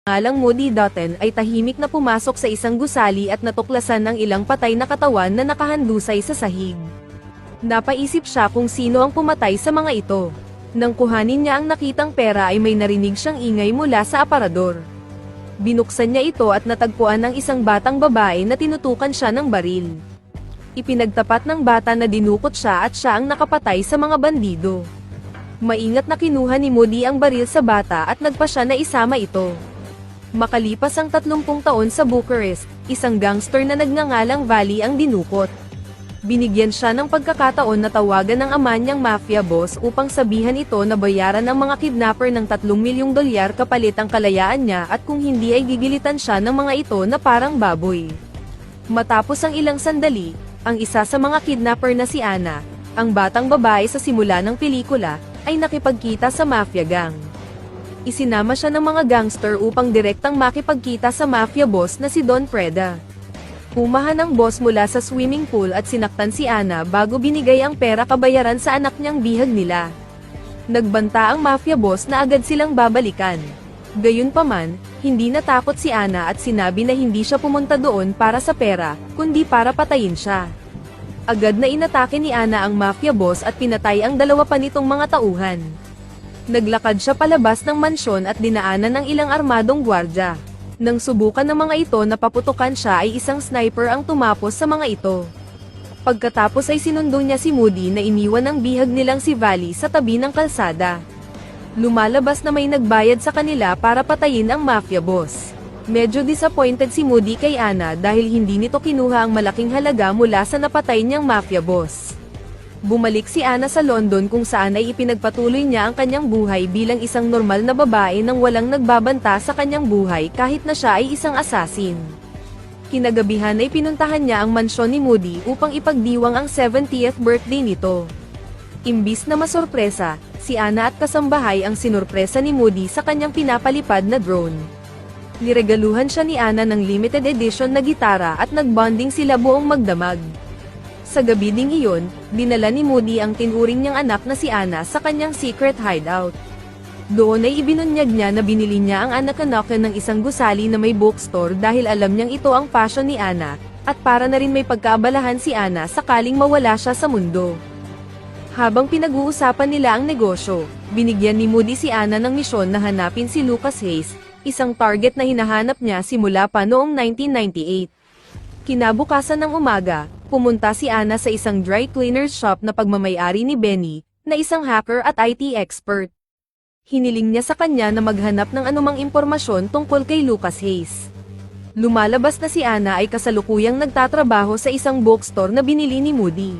Alang Moody Dutton ay tahimik na pumasok sa isang gusali at natuklasan ng ilang patay na katawan na nakahandusay sa sahig. Napaisip siya kung sino ang pumatay sa mga ito. Nang kuhanin niya ang nakitang pera ay may narinig siyang ingay mula sa aparador. Binuksan niya ito at natagpuan ng isang batang babae na tinutukan siya ng baril. Ipinagtapat ng bata na dinukot siya at siya ang nakapatay sa mga bandido. Maingat na kinuha ni Moody ang baril sa bata at nagpa siya na isama ito. Makalipas ang 30 taon sa Bucharest, isang gangster na nagngangalang Vali ang dinukot. Binigyan siya ng pagkakataon na tawagan ng ama niyang mafia boss upang sabihan ito na bayaran ng mga kidnapper ng $3 milyong kapalit ang kalayaan niya at kung hindi ay gigilitan siya ng mga ito na parang baboy. Matapos ang ilang sandali, ang isa sa mga kidnapper na si Anna, ang batang babae sa simula ng pelikula, ay nakipagkita sa mafia gang. Isinama siya ng mga gangster upang direktang makipagkita sa mafia boss na si Don Preda. Pumahan ang boss mula sa swimming pool at sinaktan si Anna bago binigay ang pera kabayaran sa anak niyang bihag nila. Nagbanta ang mafia boss na agad silang babalikan. Gayunpaman, hindi natakot si Anna at sinabi na hindi siya pumunta doon para sa pera, kundi para patayin siya. Agad na inatake ni Anna ang mafia boss at pinatay ang dalawa pa nitong mga tauhan. Naglakad siya palabas ng mansyon at dinaanan ng ilang armadong gwardya. Nang subukan ng mga ito na paputukan siya ay isang sniper ang tumapos sa mga ito. Pagkatapos ay sinundo niya si Moody na iniwan ang bihag nilang si Vali sa tabi ng kalsada. Lumalabas na may nagbayad sa kanila para patayin ang mafia boss. Medyo disappointed si Moody kay Anna dahil hindi nito kinuha ang malaking halaga mula sa napatay niyang mafia boss. Bumalik si Anna sa London kung saan ay ipinagpatuloy niya ang kanyang buhay bilang isang normal na babae nang walang nagbabanta sa kanyang buhay kahit na siya ay isang assassin. Kinagabihan ay pinuntahan niya ang mansyon ni Moody upang ipagdiwang ang 70th birthday nito. Imbis na masorpresa, si Anna at kasambahay ang sinurpresa ni Moody sa kanyang pinapalipad na drone. Niregaluhan siya ni Anna ng limited edition na gitara at nagbonding sila buong magdamag. Sa gabi ding iyon, dinala ni Moody ang tinuring niyang anak na si Anna sa kanyang secret hideout. Doon ay ibinunyag niya na binili niya ang anak-anak ng isang gusali na may bookstore dahil alam niyang ito ang passion ni Anna, at para na rin may pagkaabalahan si Anna sakaling mawala siya sa mundo. Habang pinag-uusapan nila ang negosyo, binigyan ni Moody si Anna ng misyon na hanapin si Lucas Hayes, isang target na hinahanap niya simula pa noong 1998. Kinabukasan ng umaga, pumunta si Anna sa isang dry cleaner's shop na pagmamayari ni Benny, na isang hacker at IT expert. Hiniling niya sa kanya na maghanap ng anumang impormasyon tungkol kay Lucas Hayes. Lumalabas na si Anna ay kasalukuyang nagtatrabaho sa isang bookstore na binili ni Moody.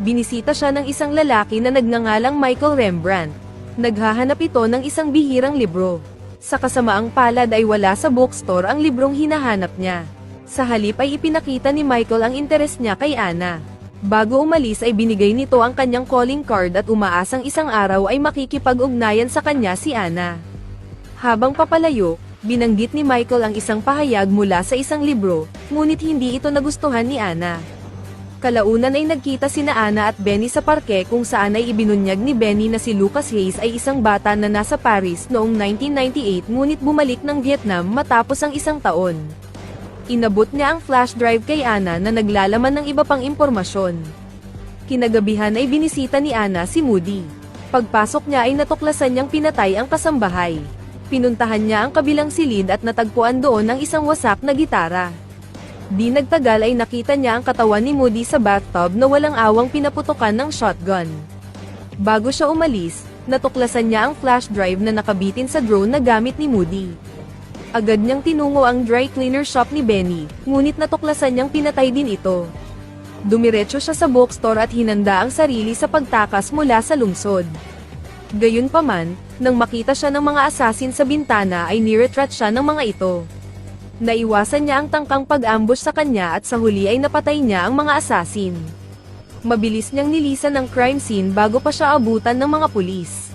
Binisita siya ng isang lalaki na nagngangalang Michael Rembrandt. Naghahanap ito ng isang bihirang libro. Sa kasamaang palad ay wala sa bookstore ang librong hinahanap niya. Sa halip ay ipinakita ni Michael ang interes niya kay Anna. Bago umalis ay binigay nito ang kanyang calling card at umaasang isang araw ay makikipag-ugnayan sa kanya si Anna. Habang papalayo, binanggit ni Michael ang isang pahayag mula sa isang libro, ngunit hindi ito nagustuhan ni Anna. Kalaunan ay nagkita sina Anna at Benny sa parke kung saan ay ibinunyag ni Benny na si Lucas Hayes ay isang bata na nasa Paris noong 1998 ngunit bumalik ng Vietnam matapos ang isang taon. Inabot niya ang flash drive kay Anna na naglalaman ng iba pang impormasyon. Kinagabihan ay binisita ni Anna si Moody. Pagpasok niya ay natuklasan niyang pinatay ang kasambahay. Pinuntahan niya ang kabilang silid at natagpuan doon ang isang wasak na gitara. Di nagtagal ay nakita niya ang katawan ni Moody sa bathtub na walang awang pinaputukan ng shotgun. Bago siya umalis, natuklasan niya ang flash drive na nakabitin sa drone na gamit ni Moody. Agad niyang tinungo ang dry cleaner shop ni Benny, ngunit natuklasan niyang pinatay din ito. Dumiretso siya sa bookstore at hinanda ang sarili sa pagtakas mula sa lungsod. Gayunpaman, nang makita siya ng mga assassin sa bintana ay niretreat siya ng mga ito. Naiwasan niya ang tangkang pag-ambush sa kanya at sa huli ay napatay niya ang mga assassin. Mabilis niyang nilisan ang crime scene bago pa siya abutan ng mga pulis.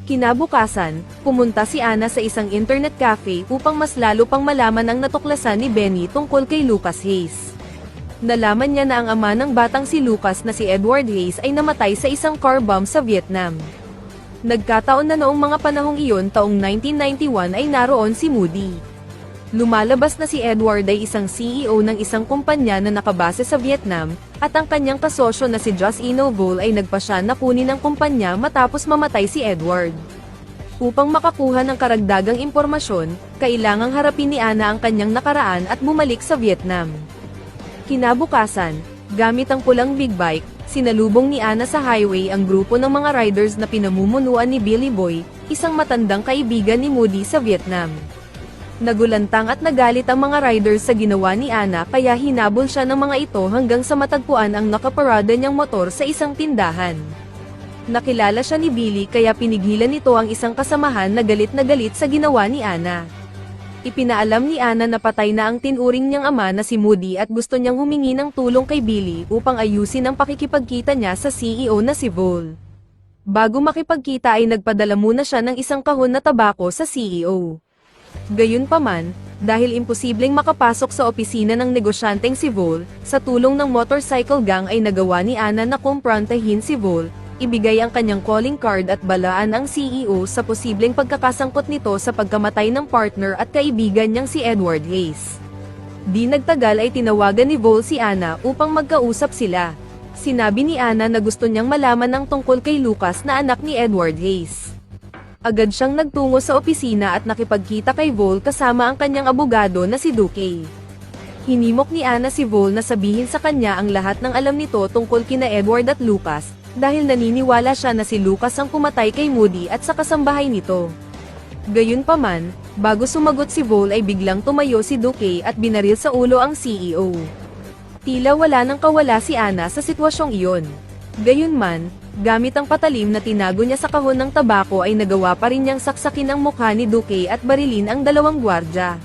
Kinabukasan, pumunta si Anna sa isang internet cafe upang mas lalo pang malaman ang natuklasan ni Benny tungkol kay Lucas Hayes. Nalaman niya na ang ama ng batang si Lucas na si Edward Hayes ay namatay sa isang car bomb sa Vietnam. Nagkataon na noong mga panahong iyon taong 1991 ay naroon si Moody. Lumalabas na si Edward ay isang CEO ng isang kumpanya na nakabase sa Vietnam, at ang kanyang kasosyo na si Joss Enovol ay nagpasya na kunin ang kumpanya matapos mamatay si Edward. Upang makakuha ng karagdagang impormasyon, kailangang harapin ni Anna ang kanyang nakaraan at bumalik sa Vietnam. Kinabukasan, gamit ang pulang big bike, sinalubong ni Anna sa highway ang grupo ng mga riders na pinamumunuan ni Billy Boy, isang matandang kaibigan ni Moody sa Vietnam. Nagulantang at nagalit ang mga riders sa ginawa ni Anna kaya hinabol siya ng mga ito hanggang sa matagpuan ang nakaparada niyang motor sa isang tindahan. Nakilala siya ni Billy kaya pinigilan nito ang isang kasamahan na galit sa ginawa ni Anna. Ipinaalam ni Anna na patay na ang tinuring niyang ama na si Moody at gusto niyang humingi ng tulong kay Billy upang ayusin ang pakikipagkita niya sa CEO na si Vol. Bago makipagkita ay nagpadala muna siya ng isang kahon na tabako sa CEO. Gayunpaman, dahil imposibleng makapasok sa opisina ng negosyanteng si Vol, sa tulong ng motorcycle gang ay nagawa ni Anna na kumprontahin si Vol, ibigay ang kanyang calling card at balaan ang CEO sa posibleng pagkakasangkot nito sa pagkamatay ng partner at kaibigan niyang si Edward Hayes. Di nagtagal ay tinawagan ni Vol si Anna upang magkausap sila. Sinabi ni Anna na gusto niyang malaman ang tungkol kay Lucas na anak ni Edward Hayes. Agad siyang nagtungo sa opisina at nakipagkita kay Vol kasama ang kanyang abogado na si Duque. Hinimok ni Anna si Vol na sabihin sa kanya ang lahat ng alam nito tungkol kina Edward at Lucas, dahil naniniwala siya na si Lucas ang pumatay kay Moody at sa kasambahay nito. Gayunpaman, bago sumagot si Vol ay biglang tumayo si Duque at binaril sa ulo ang CEO. Tila wala nang kawala si Anna sa sitwasyong iyon. Gayunman, gamit ang patalim na tinago niya sa kahon ng tabako ay nagawa pa rin niyang saksakin ang mukha ni Duque at barilin ang dalawang gwardya.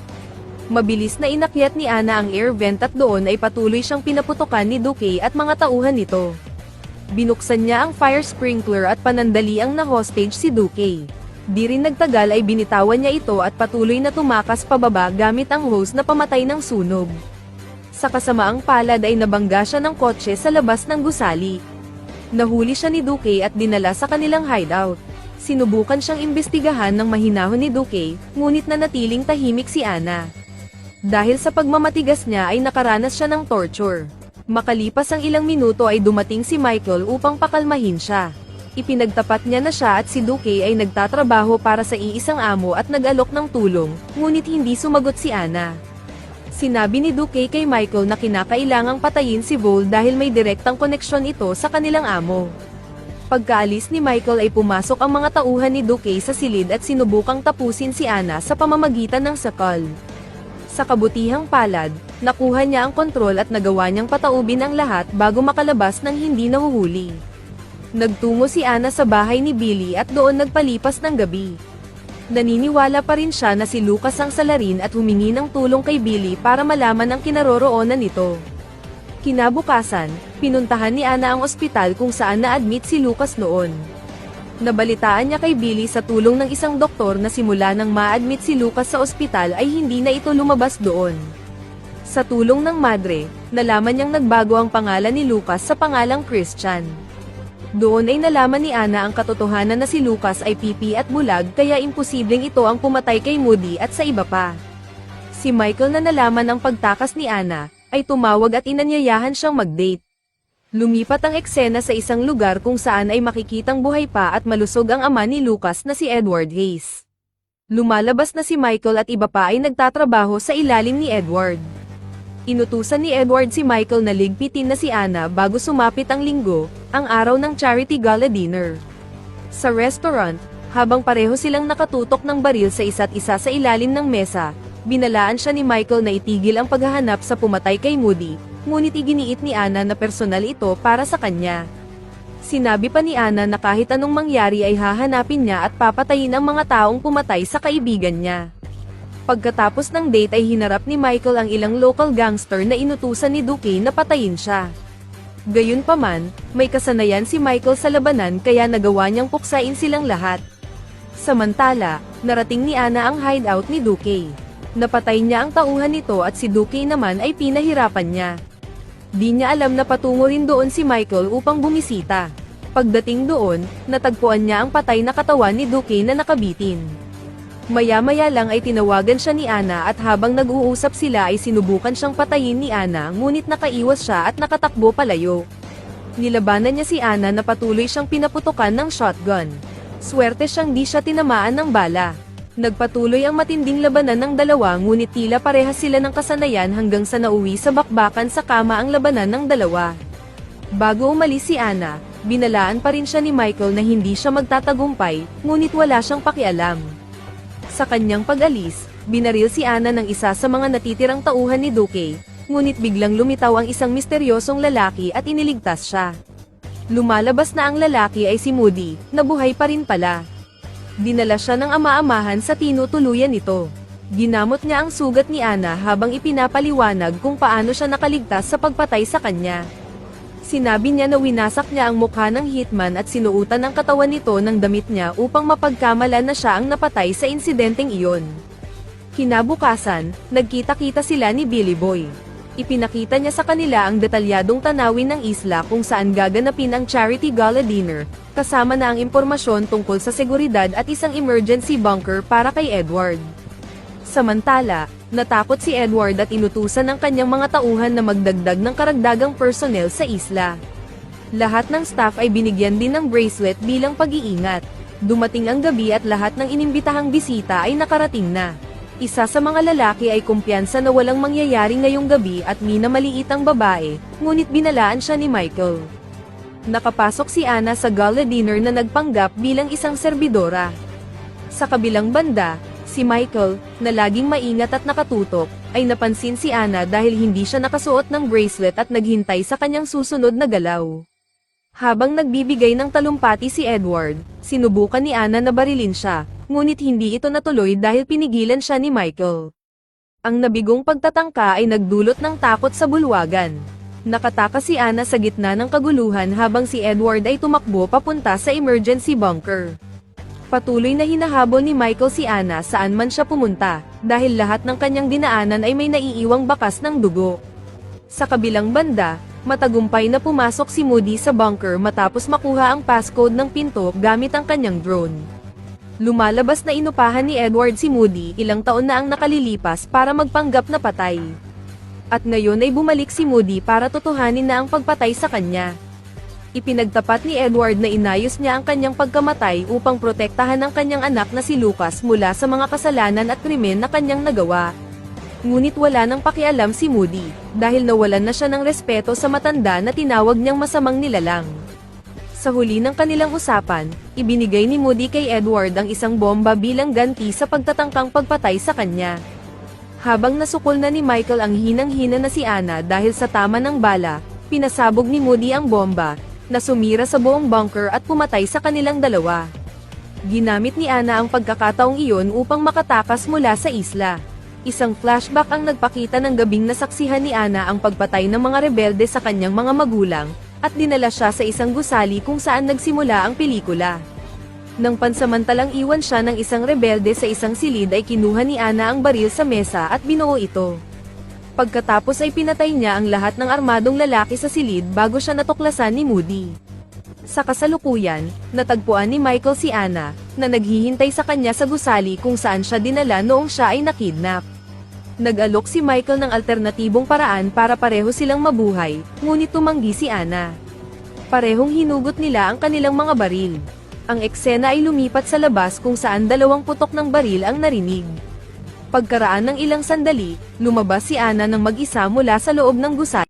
Mabilis na inakyat ni Anna ang air vent at doon ay patuloy siyang pinaputukan ni Duque at mga tauhan nito. Binuksan niya ang fire sprinkler at panandali ang na-hostage si Duque. Di rin nagtagal ay binitawan niya ito at patuloy na tumakas pababa gamit ang hose na pamatay ng sunog. Sa kasamaang palad ay nabangga siya ng kotse sa labas ng gusali. Nahuli siya ni Duque at dinala sa kanilang hideout. Sinubukan siyang imbestigahan ng mahinahon ni Duque, ngunit nanatiling tahimik si Anna. Dahil sa pagmamatigas niya ay nakaranas siya ng torture. Makalipas ang ilang minuto ay dumating si Michael upang pakalmahin siya. Ipinagtapat niya na siya at si Duque ay nagtatrabaho para sa iisang amo at nag-alok ng tulong, ngunit hindi sumagot si Anna. Sinabi ni Duque kay Michael na kinakailangang patayin si Vol dahil may direktang koneksyon ito sa kanilang amo. Pagkaalis ni Michael ay pumasok ang mga tauhan ni Duque sa silid at sinubukang tapusin si Anna sa pamamagitan ng sakal. Sa kabutihang palad, nakuha niya ang kontrol at nagawa niyang pataubin ang lahat bago makalabas ng hindi nahuhuli. Nagtungo si Anna sa bahay ni Billy at doon nagpalipas ng gabi. Naniniwala pa rin siya na si Lucas ang salarin at humingi ng tulong kay Billy para malaman ang kinaroroonan nito. Kinabukasan, pinuntahan ni Anna ang ospital kung saan na-admit si Lucas noon. Nabalitaan niya kay Billy sa tulong ng isang doktor na simula nang ma-admit si Lucas sa ospital ay hindi na ito lumabas doon. Sa tulong ng madre, nalaman niyang nagbago ang pangalan ni Lucas sa pangalang Christian. Doon ay nalaman ni Anna ang katotohanan na si Lucas ay pipi at bulag kaya imposibleng ito ang pumatay kay Moody at sa iba pa. Si Michael na nalaman ang pagtakas ni Anna, ay tumawag at inanyayahan siyang mag-date. Lumipat ang eksena sa isang lugar kung saan ay makikitang buhay pa at malusog ang ama ni Lucas na si Edward Hayes. Lumalabas na si Michael at iba pa ay nagtatrabaho sa ilalim ni Edward. Inutusan ni Edward si Michael na ligpitin na si Anna bago sumapit ang linggo, ang araw ng charity gala dinner. Sa restaurant, habang pareho silang nakatutok ng baril sa isa't isa sa ilalim ng mesa, binalaan siya ni Michael na itigil ang paghahanap sa pumatay kay Moody, ngunit iginiit ni Anna na personal ito para sa kanya. Sinabi pa ni Anna na kahit anong mangyari ay hahanapin niya at papatayin ang mga taong pumatay sa kaibigan niya. Pagkatapos ng date ay hinarap ni Michael ang ilang local gangster na inutusan ni Duque na patayin siya. Gayunpaman, may kasanayan si Michael sa labanan kaya nagawa niyang puksain silang lahat. Samantala, narating ni Anna ang hideout ni Duque. Napatay niya ang tauhan nito at si Duque naman ay pinahirapan niya. Di niya alam na patungo rin doon si Michael upang bumisita. Pagdating doon, natagpuan niya ang patay na katawan ni Duque na nakabitin. Maya-maya lang ay tinawagan siya ni Ana at habang nag-uusap sila ay sinubukan siyang patayin ni Ana ngunit nakaiwas siya at nakatakbo palayo. Nilabanan niya si Ana na patuloy siyang pinaputukan ng shotgun. Swerte siyang di siya tinamaan ng bala. Nagpatuloy ang matinding labanan ng dalawa ngunit tila parehas sila ng kasanayan hanggang sa nauwi sa bakbakan sa kama ang labanan ng dalawa. Bago umalis si Ana, binalaan pa rin siya ni Michael na hindi siya magtatagumpay, ngunit wala siyang pakialam. Sa kanyang pag-alis, binaril si Ana ng isa sa mga natitirang tauhan ni Duque, ngunit biglang lumitaw ang isang misteryosong lalaki at iniligtas siya. Lumalabas na ang lalaki ay si Moody, na buhay pa rin pala. Dinala siya ng ama-amahan sa tinutuluyan nito. Ginamot niya ang sugat ni Ana habang ipinapaliwanag kung paano siya nakaligtas sa pagpatay sa kanya. Sinabi niya na winasak niya ang mukha ng hitman at sinuutan ang katawan nito ng damit niya upang mapagkamalan na siya ang napatay sa insidenteng iyon. Kinabukasan, nagkita-kita sila ni Billy Boy. Ipinakita niya sa kanila ang detalyadong tanawin ng isla kung saan gaganapin ang charity gala dinner, kasama na ang impormasyon tungkol sa seguridad at isang emergency bunker para kay Edward. Samantala, natakot si Edward at inutusan ng kanyang mga tauhan na magdagdag ng karagdagang personnel sa isla. Lahat ng staff ay binigyan din ng bracelet bilang pag-iingat. Dumating ang gabi at lahat ng inimbitahang bisita ay nakarating na. Isa sa mga lalaki ay kumpiyansa na walang mangyayari ngayong gabi at minamaliit ang babae, ngunit binalaan siya ni Michael. Nakapasok si Ana sa gala dinner na nagpanggap bilang isang serbidora. Sa kabilang banda, si Michael, na laging maingat at nakatutok, ay napansin si Ana dahil hindi siya nakasuot ng bracelet at naghintay sa kanyang susunod na galaw. Habang nagbibigay ng talumpati si Edward, sinubukan ni Ana na barilin siya, ngunit hindi ito natuloy dahil pinigilan siya ni Michael. Ang nabigong pagtatangka ay nagdulot ng takot sa bulwagan. Nakatakas si Ana sa gitna ng kaguluhan habang si Edward ay tumakbo papunta sa emergency bunker. Patuloy na hinahabol ni Michael si Ana saan man siya pumunta, dahil lahat ng kanyang dinaanan ay may naiiwang bakas ng dugo. Sa kabilang banda, matagumpay na pumasok si Moody sa bunker matapos makuha ang passcode ng pinto gamit ang kanyang drone. Lumalabas na inupahan ni Edward si Moody ilang taon na ang nakalilipas para magpanggap na patay. At ngayon ay bumalik si Moody para totohanin na ang pagpatay sa kanya. Ipinagtapat ni Edward na inayos niya ang kanyang pagkamatay upang protektahan ang kanyang anak na si Lucas mula sa mga kasalanan at krimen na kanyang nagawa. Ngunit wala nang pakialam si Moody, dahil nawalan na siya ng respeto sa matanda na tinawag niyang masamang nilalang. Sa huli ng kanilang usapan, ibinigay ni Moody kay Edward ang isang bomba bilang ganti sa pagtatangkang pagpatay sa kanya. Habang nasukol na ni Michael ang hinang-hina na si Ana dahil sa tama ng bala, pinasabog ni Moody ang bomba, na sumira sa buong bunker at pumatay sa kanilang dalawa. Ginamit ni Ana ang pagkakataong iyon upang makatakas mula sa isla. Isang flashback ang nagpakita ng gabing nasaksihan ni Ana ang pagpatay ng mga rebelde sa kanyang mga magulang, at dinala siya sa isang gusali kung saan nagsimula ang pelikula. Nang pansamantalang iwan siya ng isang rebelde sa isang silid ay kinuha ni Ana ang baril sa mesa at binuo ito. Pagkatapos ay pinatay niya ang lahat ng armadong lalaki sa silid bago siya natuklasan ni Moody. Sa kasalukuyan, natagpuan ni Michael si Ana, na naghihintay sa kanya sa gusali kung saan siya dinala noong siya ay nakidnap. Nag-alok si Michael ng alternatibong paraan para pareho silang mabuhay, ngunit tumanggi si Ana. Parehong hinugot nila ang kanilang mga baril. Ang eksena ay lumipat sa labas kung saan 2 putok ng baril ang narinig. Pagkaraan ng ilang sandali, lumabas si Ana ng mag-isa mula sa loob ng gusali.